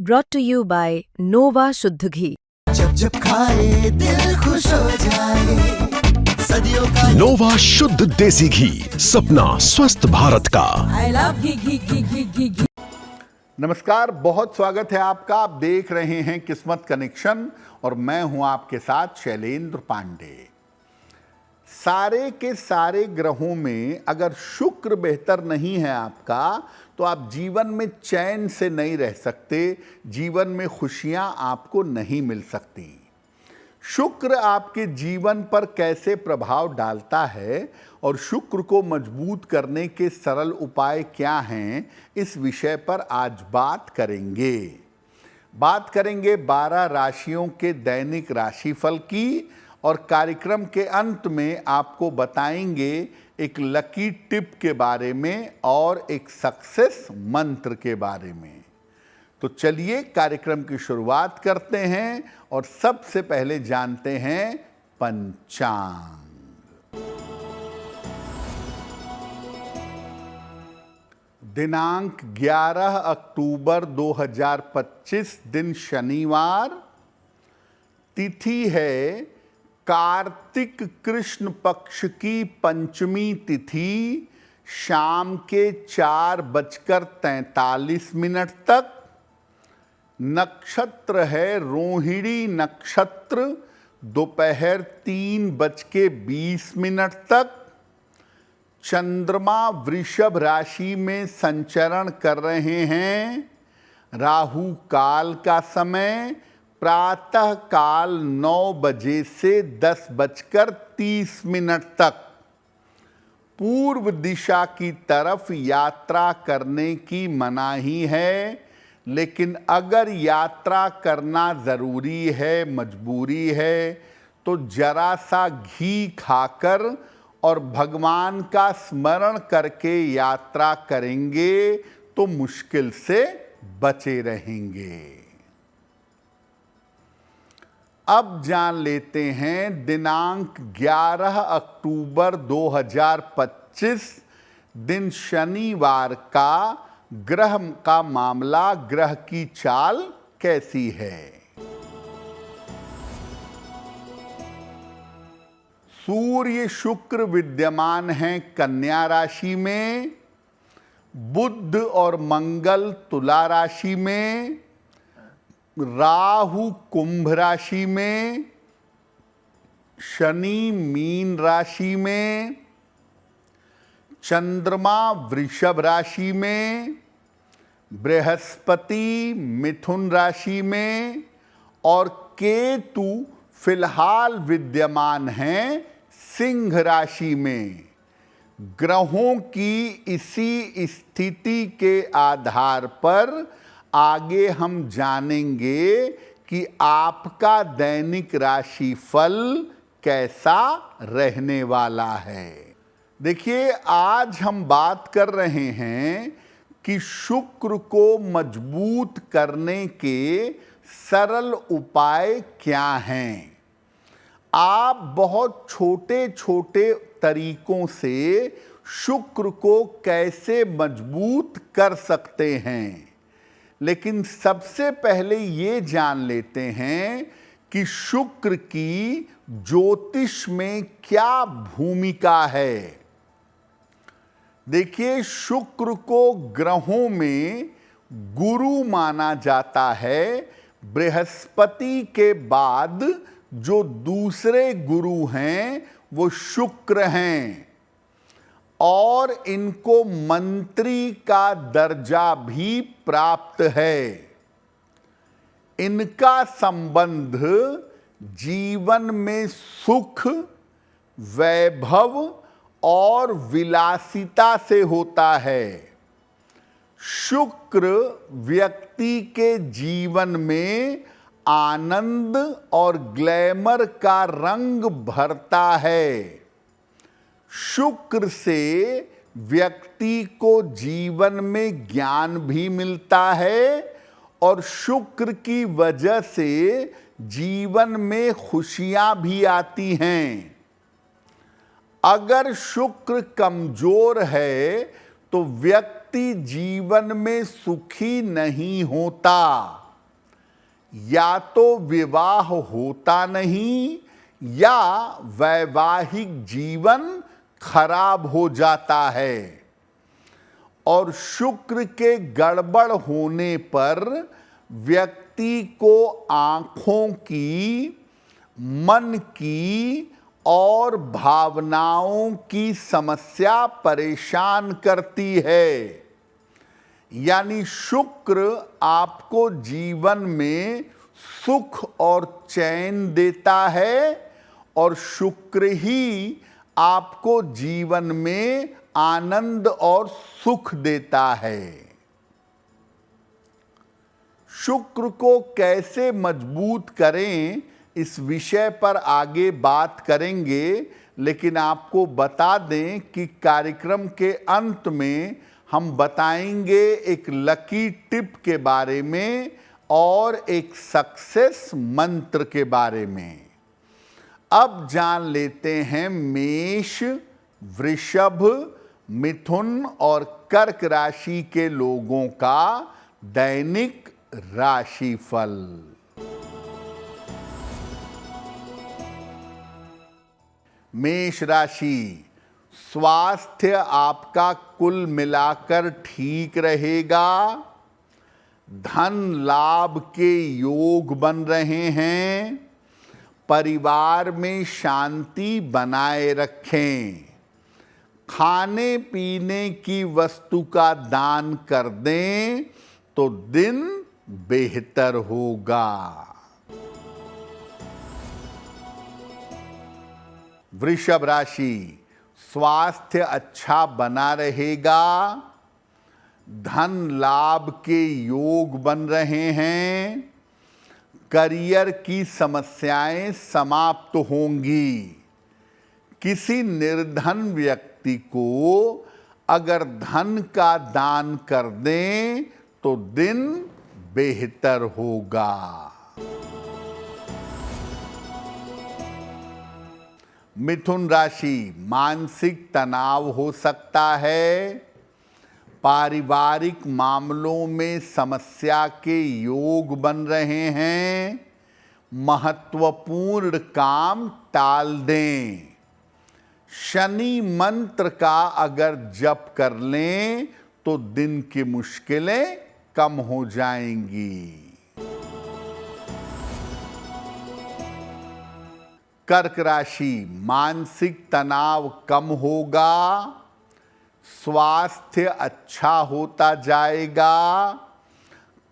brought to you by Nova शुद्ध घी। जब जब खाए दिल खुश हो जाए, सदियों का नोवा शुद्ध देसी घी, सपना स्वस्थ भारत का। आई लव घी। नमस्कार, बहुत स्वागत है आपका। आप देख रहे हैं किस्मत कनेक्शन और मैं हूं आपके साथ शैलेंद्र पांडे। सारे के सारे ग्रहों में अगर शुक्र बेहतर नहीं है आपका, तो आप जीवन में चैन से नहीं रह सकते, जीवन में खुशियां आपको नहीं मिल सकती। शुक्र आपके जीवन पर कैसे प्रभाव डालता है और शुक्र को मजबूत करने के सरल उपाय क्या हैं, इस विषय पर आज बात करेंगे। बात करेंगे 12 राशियों के दैनिक राशिफल की और कार्यक्रम के अंत में आपको बताएंगे एक लकी टिप के बारे में और एक सक्सेस मंत्र के बारे में। तो चलिए कार्यक्रम की शुरुआत करते हैं और सबसे पहले जानते हैं पंचांग। दिनांक 11 अक्टूबर 2025, दिन शनिवार, तिथि है कार्तिक कृष्ण पक्ष की पंचमी तिथि, शाम के 4:43 तक। नक्षत्र है रोहिणी नक्षत्र, दोपहर 3:20 तक। चंद्रमा वृषभ राशि में संचरण कर रहे हैं। राहु काल का समय प्रातः काल 9 बजे से 10:30 तक। पूर्व दिशा की तरफ यात्रा करने की मनाही है, लेकिन अगर यात्रा करना ज़रूरी है, मजबूरी है, तो जरा सा घी खाकर और भगवान का स्मरण करके यात्रा करेंगे तो मुश्किल से बचे रहेंगे। अब जान लेते हैं दिनांक 11 अक्टूबर 2025, दिन शनिवार का ग्रह का मामला, ग्रह की चाल कैसी है। सूर्य शुक्र विद्यमान हैं कन्या राशि में, बुध और मंगल तुला राशि में, राहु कुंभ राशि में, शनि मीन राशि में, चंद्रमा वृषभ राशि में, बृहस्पति मिथुन राशि में और केतु फिलहाल विद्यमान हैं सिंह राशि में। ग्रहों की इसी स्थिति के आधार पर आगे हम जानेंगे कि आपका दैनिक राशिफल कैसा रहने वाला है। देखिए, आज हम बात कर रहे हैं कि शुक्र को मजबूत करने के सरल उपाय क्या हैं। आप बहुत छोटे छोटे तरीकों से शुक्र को कैसे मजबूत कर सकते हैं, लेकिन सबसे पहले ये जान लेते हैं कि शुक्र की ज्योतिष में क्या भूमिका है। देखिए, शुक्र को ग्रहों में गुरु माना जाता है। बृहस्पति के बाद जो दूसरे गुरु हैं वो शुक्र हैं और इनको मंत्री का दर्जा भी प्राप्त है। इनका संबंध जीवन में सुख, वैभव और विलासिता से होता है। शुक्र व्यक्ति के जीवन में आनंद और ग्लैमर का रंग भरता है। शुक्र से व्यक्ति को जीवन में ज्ञान भी मिलता है और शुक्र की वजह से जीवन में खुशियां भी आती हैं। अगर शुक्र कमजोर है तो व्यक्ति जीवन में सुखी नहीं होता। या तो विवाह होता नहीं या वैवाहिक जीवन खराब हो जाता है। और शुक्र के गड़बड़ होने पर व्यक्ति को आंखों की, मन की और भावनाओं की समस्या परेशान करती है। यानी शुक्र आपको जीवन में सुख और चैन देता है और शुक्र ही आपको जीवन में आनंद और सुख देता है। शुक्र को कैसे मजबूत करें इस विषय पर आगे बात करेंगे, लेकिन आपको बता दें कि कार्यक्रम के अंत में हम बताएंगे एक लकी टिप के बारे में और एक सक्सेस मंत्र के बारे में। अब जान लेते हैं मेष, वृषभ, मिथुन और कर्क राशि के लोगों का दैनिक राशिफल। मेष राशि, स्वास्थ्य आपका कुल मिलाकर ठीक रहेगा। धन लाभ के योग बन रहे हैं। परिवार में शांति बनाए रखें। खाने पीने की वस्तु का दान कर दें तो दिन बेहतर होगा। वृषभ राशि, स्वास्थ्य अच्छा बना रहेगा। धन लाभ के योग बन रहे हैं। करियर की समस्याएं समाप्त होंगी। किसी निर्धन व्यक्ति को अगर धन का दान कर दें तो दिन बेहतर होगा। मिथुन राशि, मानसिक तनाव हो सकता है। पारिवारिक मामलों में समस्या के योग बन रहे हैं। महत्वपूर्ण काम टाल दें। शनि मंत्र का अगर जप कर लें तो दिन की मुश्किलें कम हो जाएंगी। कर्क राशि, मानसिक तनाव कम होगा। स्वास्थ्य अच्छा होता जाएगा।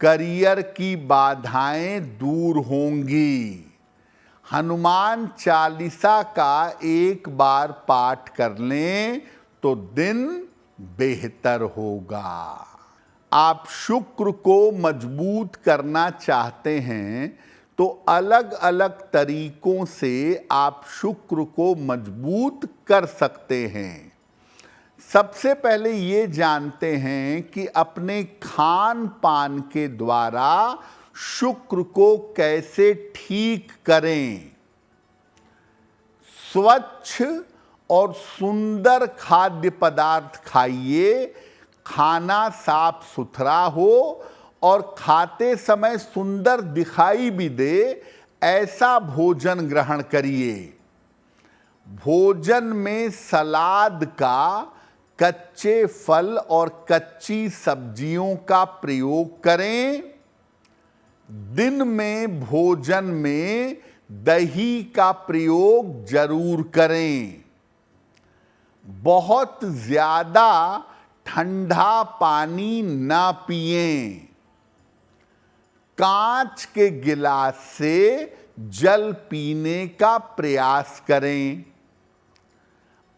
करियर की बाधाएं दूर होंगी। हनुमान चालीसा का एक बार पाठ कर लें तो दिन बेहतर होगा। आप शुक्र को मजबूत करना चाहते हैं तो अलग अलग तरीकों से आप शुक्र को मजबूत कर सकते हैं। सबसे पहले ये जानते हैं कि अपने खान पान के द्वारा शुक्र को कैसे ठीक करें। स्वच्छ और सुंदर खाद्य पदार्थ खाइए। खाना साफ सुथरा हो और खाते समय सुंदर दिखाई भी दे, ऐसा भोजन ग्रहण करिए। भोजन में सलाद का, कच्चे फल और कच्ची सब्जियों का प्रयोग करें। दिन में भोजन में दही का प्रयोग जरूर करें। बहुत ज्यादा ठंडा पानी ना पिएं। कांच के गिलास से जल पीने का प्रयास करें।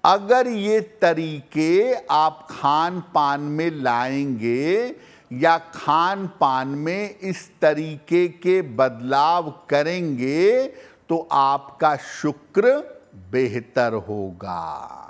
अगर ये तरीके आप खान पान में लाएंगे या खान पान में इस तरीके के बदलाव करेंगे तो आपका शुक्र बेहतर होगा।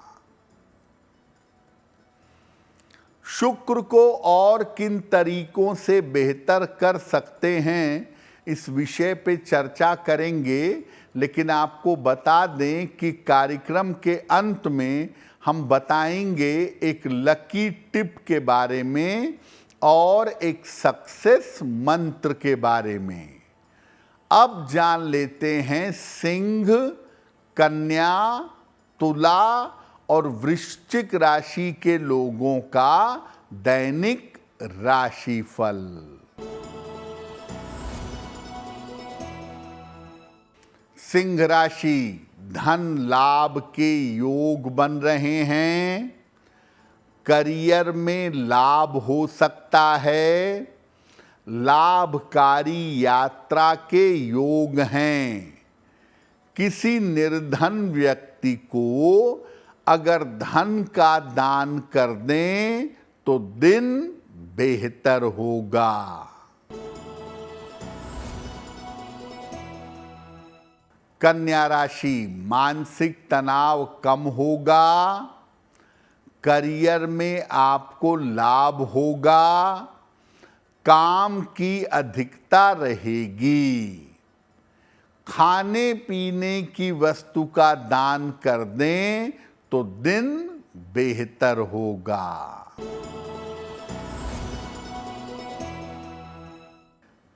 शुक्र को और किन तरीकों से बेहतर कर सकते हैं इस विषय पे चर्चा करेंगे, लेकिन आपको बता दें कि कार्यक्रम के अंत में हम बताएंगे एक लकी टिप के बारे में और एक सक्सेस मंत्र के बारे में। अब जान लेते हैं सिंह, कन्या, तुला और वृश्चिक राशि के लोगों का दैनिक राशिफल। सिंह राशि, धन लाभ के योग बन रहे हैं। करियर में लाभ हो सकता है। लाभकारी यात्रा के योग हैं। किसी निर्धन व्यक्ति को अगर धन का दान कर दें तो दिन बेहतर होगा। कन्या राशि, मानसिक तनाव कम होगा। करियर में आपको लाभ होगा। काम की अधिकता रहेगी। खाने पीने की वस्तु का दान कर दें तो दिन बेहतर होगा।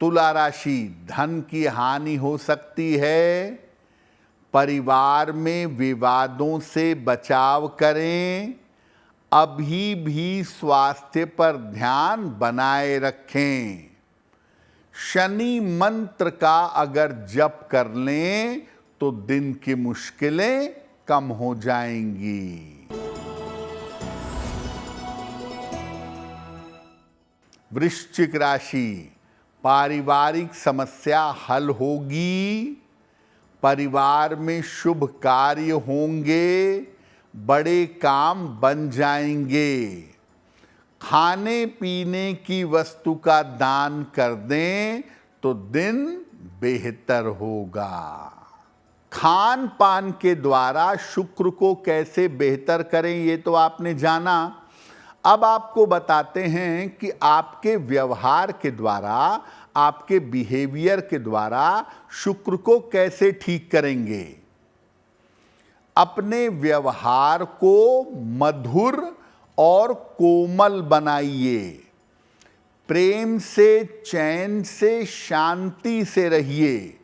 तुला राशि, धन की हानि हो सकती है। परिवार में विवादों से बचाव करें। अभी भी स्वास्थ्य पर ध्यान बनाए रखें। शनि मंत्र का अगर जप कर लें तो दिन की मुश्किलें कम हो जाएंगी। वृश्चिक राशि, पारिवारिक समस्या हल होगी। परिवार में शुभ कार्य होंगे। बड़े काम बन जाएंगे। खाने पीने की वस्तु का दान कर दें तो दिन बेहतर होगा। खान पान के द्वारा शुक्र को कैसे बेहतर करें ये तो आपने जाना। अब आपको बताते हैं कि आपके व्यवहार के द्वारा, आपके बिहेवियर के द्वारा शुक्र को कैसे ठीक करेंगे। अपने व्यवहार को मधुर और कोमल बनाइए। प्रेम से, चैन से, शांति से रहिए।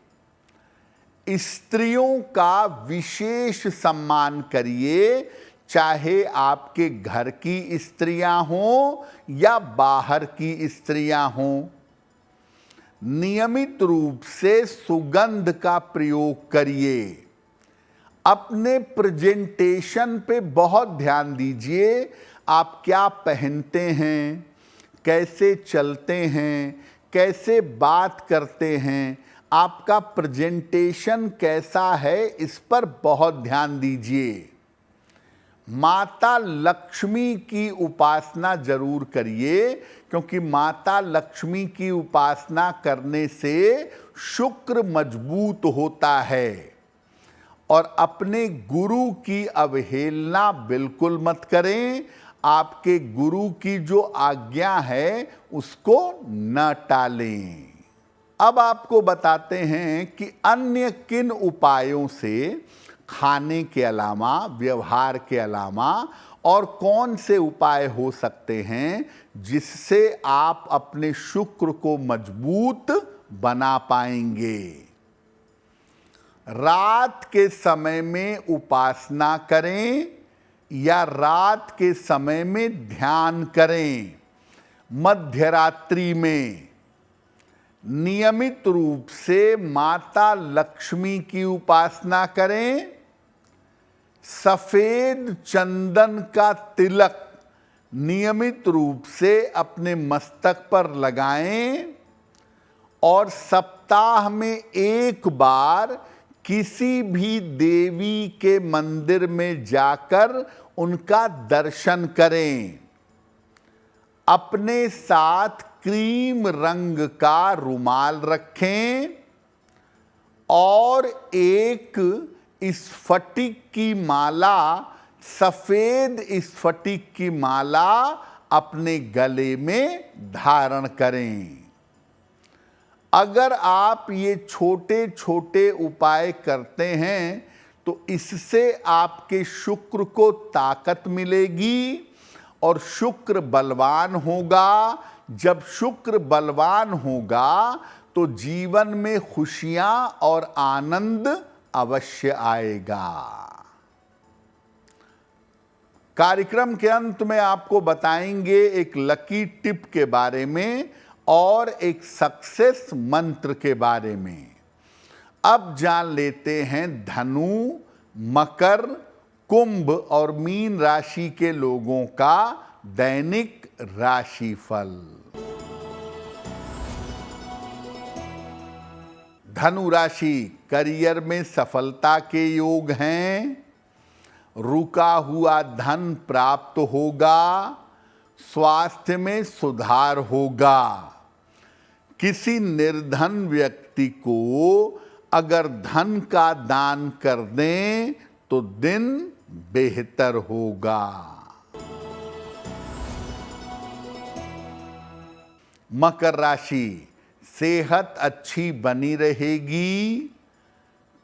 स्त्रियों का विशेष सम्मान करिए, चाहे आपके घर की स्त्रियां हों या बाहर की स्त्रियां हों। नियमित रूप से सुगंध का प्रयोग करिए। अपने प्रेजेंटेशन पे बहुत ध्यान दीजिए। आप क्या पहनते हैं, कैसे चलते हैं, कैसे बात करते हैं, आपका प्रेजेंटेशन कैसा है, इस पर बहुत ध्यान दीजिए। माता लक्ष्मी की उपासना जरूर करिए, क्योंकि माता लक्ष्मी की उपासना करने से शुक्र मजबूत होता है। और अपने गुरु की अवहेलना बिल्कुल मत करें। आपके गुरु की जो आज्ञा है उसको न टालें। अब आपको बताते हैं कि अन्य किन उपायों से, खाने के अलावा, व्यवहार के अलावा और कौन से उपाय हो सकते हैं जिससे आप अपने शुक्र को मजबूत बना पाएंगे। रात के समय में उपासना करें या रात के समय में ध्यान करें। मध्य रात्रि में नियमित रूप से माता लक्ष्मी की उपासना करें। सफेद चंदन का तिलक नियमित रूप से अपने मस्तक पर लगाएं और सप्ताह में एक बार किसी भी देवी के मंदिर में जाकर उनका दर्शन करें। अपने साथ क्रीम रंग का रुमाल रखें और एक स्फटिक की माला, सफेद स्फटिक की माला अपने गले में धारण करें। अगर आप ये छोटे छोटे उपाय करते हैं तो इससे आपके शुक्र को ताकत मिलेगी और शुक्र बलवान होगा। जब शुक्र बलवान होगा तो जीवन में खुशियां और आनंद अवश्य आएगा। कार्यक्रम के अंत में आपको बताएंगे एक लकी टिप के बारे में और एक सक्सेस मंत्र के बारे में। अब जान लेते हैं धनु, मकर, कुंभ और मीन राशि के लोगों का दैनिक राशिफल। धनु राशि, करियर में सफलता के योग हैं। रुका हुआ धन प्राप्त होगा। स्वास्थ्य में सुधार होगा। किसी निर्धन व्यक्ति को अगर धन का दान कर दें तो दिन बेहतर होगा। मकर राशि, सेहत अच्छी बनी रहेगी।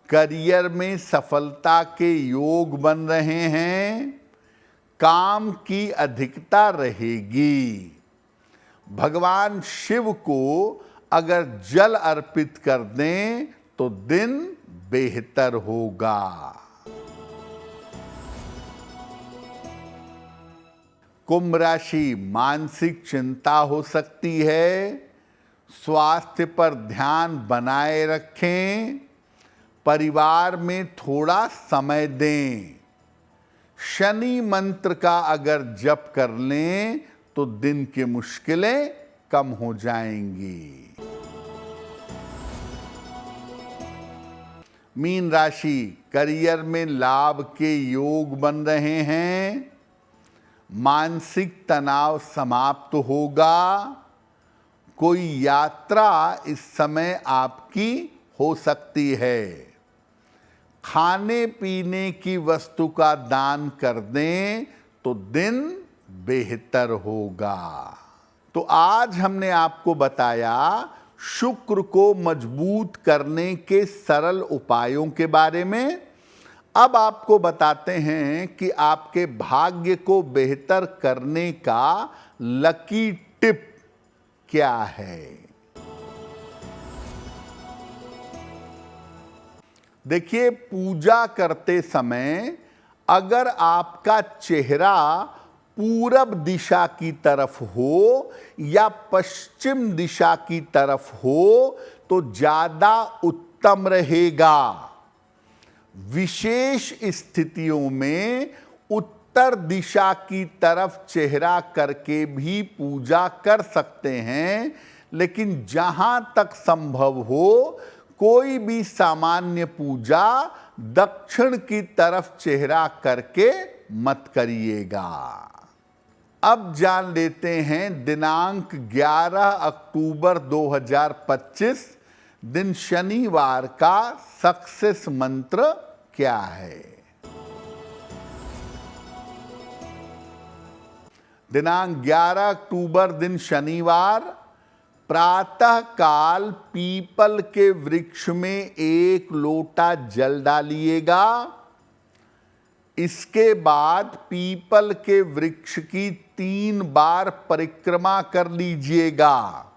करियर में सफलता के योग बन रहे हैं। काम की अधिकता रहेगी। भगवान शिव को अगर जल अर्पित कर दें तो दिन बेहतर होगा। कुंभ राशि, मानसिक चिंता हो सकती है। स्वास्थ्य पर ध्यान बनाए रखें। परिवार में थोड़ा समय दें। शनि मंत्र का अगर जप कर लें तो दिन की मुश्किलें कम हो जाएंगी। मीन राशि, करियर में लाभ के योग बन रहे हैं। मानसिक तनाव समाप्त होगा। कोई यात्रा इस समय आपकी हो सकती है। खाने पीने की वस्तु का दान कर दें तो दिन बेहतर होगा। तो आज हमने आपको बताया शुक्र को मजबूत करने के सरल उपायों के बारे में। अब आपको बताते हैं कि आपके भाग्य को बेहतर करने का लकी टिप क्या है। देखिए, पूजा करते समय अगर आपका चेहरा पूरब दिशा की तरफ हो या पश्चिम दिशा की तरफ हो तो ज्यादा उत्तम रहेगा। विशेष स्थितियों में उत्तर दिशा की तरफ चेहरा करके भी पूजा कर सकते हैं, लेकिन जहां तक संभव हो कोई भी सामान्य पूजा दक्षिण की तरफ चेहरा करके मत करिएगा। अब जान लेते हैं दिनांक 11 अक्टूबर 2025 दिन शनिवार का सक्सेस मंत्र क्या है। दिनांक 11 अक्टूबर दिन शनिवार, प्रातः काल पीपल के वृक्ष में 1 लोटा जल डालिएगा। इसके बाद पीपल के वृक्ष की 3 बार परिक्रमा कर लीजिएगा।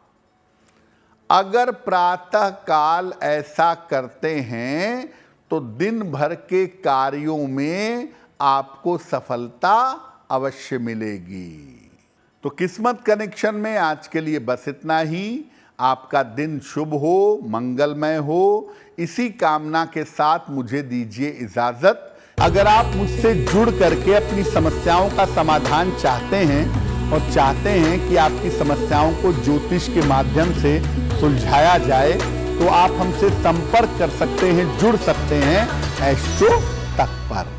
अगर प्रातः काल ऐसा करते हैं तो दिन भर के कार्यों में आपको सफलता अवश्य मिलेगी। तो किस्मत कनेक्शन में आज के लिए बस इतना ही। आपका दिन शुभ हो, मंगलमय हो, इसी कामना के साथ मुझे दीजिए इजाजत। अगर आप मुझसे जुड़ करके अपनी समस्याओं का समाधान चाहते हैं और चाहते हैं कि आपकी समस्याओं को ज्योतिष के माध्यम से सुलझाया जाए तो आप हमसे संपर्क कर सकते हैं, जुड़ सकते हैं एस्ट्रो तक पर।